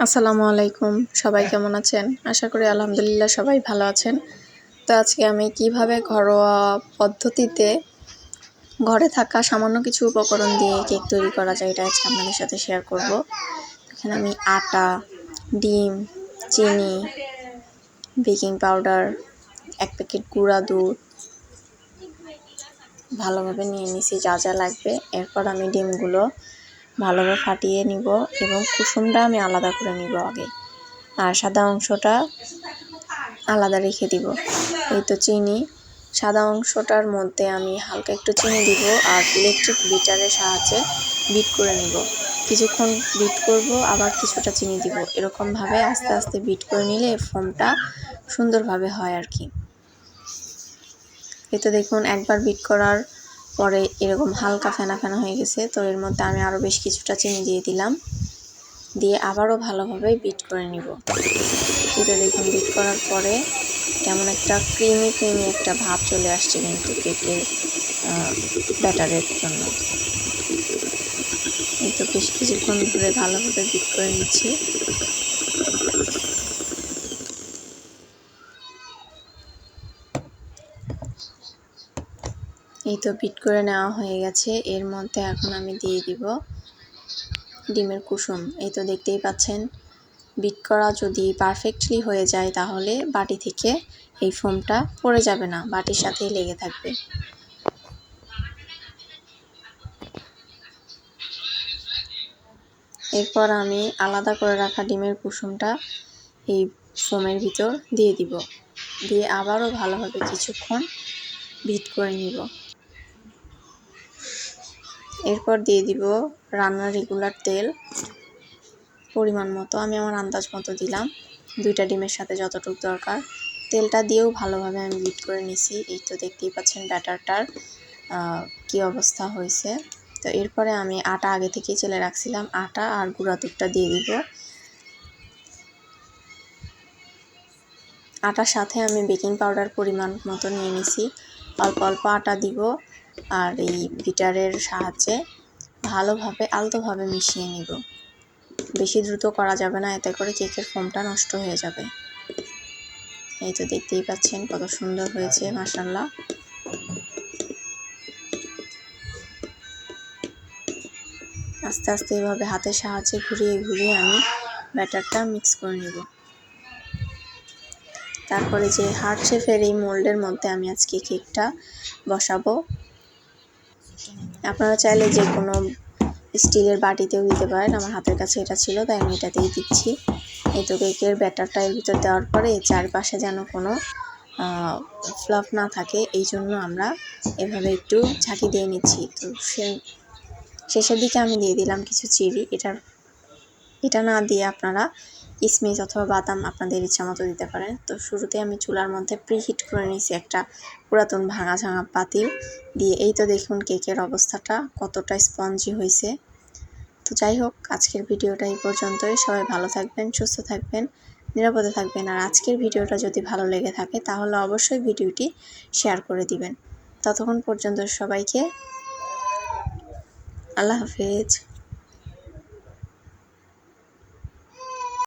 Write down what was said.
আসসালামু আলাইকুম। সবাই কেমন আছেন? আশা করি আলহামদুলিল্লাহ সবাই ভালো আছেন। তো আজকে আমি কিভাবে ঘরোয়া পদ্ধতিতে ঘরে থাকা সামান্য কিছু উপকরণ দিয়ে কেক তৈরি করা যায় এটা আজকে আপনাদের সাথে শেয়ার করব। এখানে আমি আটা, ডিম, চিনি, বেকিং পাউডার, 1 প্যাকেট গুঁড়া দুধ ভালোভাবে নিয়ে নিছি যা যা লাগবে। এরপর আমি ডিমগুলো ভালোভাবে ফাটিয়ে নিব এবং কুসুমটা আমি আলাদা করে নিব আগে, আর সাদা অংশটা আলাদা রেখে দিব। এই তো চিনি, সাদা অংশটার মধ্যে আমি হালকা একটু চিনি দিব আর ইলেকট্রিক বিটারের সাহায্যে বিট করে নিব। কিছুক্ষণ বিট করব, আবার কিছুটা চিনি দিব। এরকমভাবে আস্তে আস্তে বিট করে নিলে ফোমটা সুন্দরভাবে হয় আর কি। এই তো দেখুন একবার বিট করার পরে এরকম হালকা ফেনা ফেনা হয়ে গেছে। তো এর মধ্যে আমি আরও বেশ কিছুটা চিনি দিয়ে দিলাম, দিয়ে আবারও ভালোভাবে বিট করে নিব। এটা দেখুন বিট করার পরে কেমন একটা ক্রিমি একটা ভাব চলে আসছে কিন্তু কেকের ব্যাটারের জন্য। এই তো বেশ কিছুক্ষণ ধরে ভালোভাবে বিট করে নিচ্ছি। এই তো বিট করে নেওয়া হয়ে গেছে। এর মধ্যে এখন আমি দিয়ে দিব ডিমের কুসুম। এই তো দেখতেই পাচ্ছেন, বিট করা যদি পারফেক্টলি হয়ে যায় তাহলে বাটি থেকে এই ফোমটা পড়ে যাবে না, বাটির সাথেই লেগে থাকবে। এরপর আমি আলাদা করে রাখা ডিমের কুসুমটা এই ফোমের ভিতর দিয়ে দিব, দিয়ে আবারও ভালোভাবে কিছুক্ষণ বিট করে নিব। এরপর দিয়ে দিব রান্নার রেগুলার তেল পরিমাণ মতো, আমি আমার আন্দাজ মতো দিলাম, 2টা ডিমের সাথে যতটুকু দরকার। তেলটা দিয়েও ভালোভাবে আমি বিট করে নিছি। এই তো দেখতেই পাচ্ছেন ব্যাটারটার কি অবস্থা হয়েছে। তো এরপরে আমি আটা আগে থেকেই চেলে রাখছিলাম, আটা আর গুঁড়া দুধটা দিয়ে দিব। আটার সাথে আমি বেকিং পাউডার পরিমাণ মতো নিয়ে নিছি, অল্প অল্প আটা দিব আর এই বিটারের সাহায্যে ভালোভাবে আলতোভাবে মিশিয়ে নিব। বেশি দ্রুত করা যাবে না, এতে করে কেকের ফোমটা নষ্ট হয়ে যাবে। এই তো দেখতেই পাচ্ছেন কত সুন্দর হয়েছে মাশাআল্লাহ। আস্তে আস্তে এভাবে হাতের সাহায্যে ঘুরিয়ে ঘুরিয়ে আমি ব্যাটারটা মিক্স করে নেব। তারপরে যে হার্ট শেপের এই মোল্ডের মধ্যে আমি আজকে কেকটা বসাবো। আপনারা চাইলে যে কোনো স্টিলের বাটিতেও দিতে পারেন, আমার হাতের কাছে এটা ছিল তাই আমি এটাতেই দিচ্ছি। এই তো কেকের ব্যাটারটা এর ভিতর দেওয়ার পরে চারপাশে যেন কোনো ফ্লাফ না থাকে, এই জন্য আমরা এভাবে একটু ঝাঁকি দিয়ে নিচ্ছি। তো শেষের দিকে আমি দিয়ে দিলাম কিছু চেরি। এটা না দিয়ে আপনারা কিশমিশ অথবা বাদাম আপনাদের ইচ্ছা মতো দিতে পারেন। তো শুরুতে আমি চুলার মধ্যে প্রিহিট করে নিয়েছি একটা পুরাতন ভাঙা পাতিল দিয়ে। এই তো দেখুন কেকের অবস্থাটা কতটা স্পঞ্জি হয়েছে। তো যাই হোক, আজকের ভিডিওটা এই পর্যন্তই। সবাই ভালো থাকবেন, সুস্থ থাকবেন, নিরাপদে থাকবেন। আর আজকের ভিডিওটা যদি ভালো লেগে থাকে তাহলে অবশ্যই ভিডিওটি শেয়ার করে দিবেন। ততক্ষণ পর্যন্ত সবাইকে আল্লাহ হাফেজ।